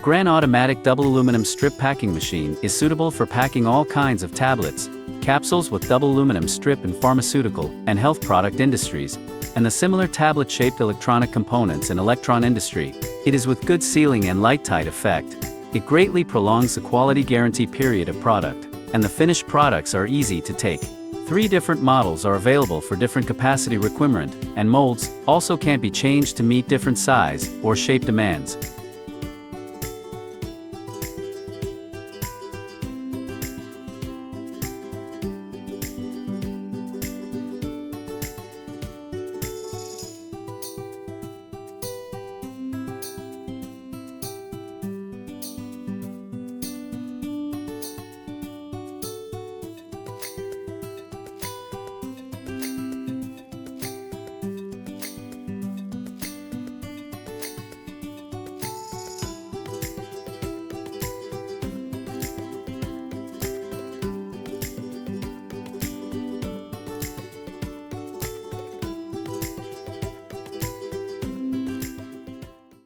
Gran automatic double aluminum strip packing machine is suitable for packing all kinds of tablets, capsules with double aluminum strip in pharmaceutical and health product industries, and the similar tablet-shaped electronic components in electron industry. It is with good sealing and light-tight effect. It greatly prolongs the quality guarantee period of product, and the finished products are easy to take. 3 different models are available for different capacity requirement, and molds also can be changed to meet different size or shape demands.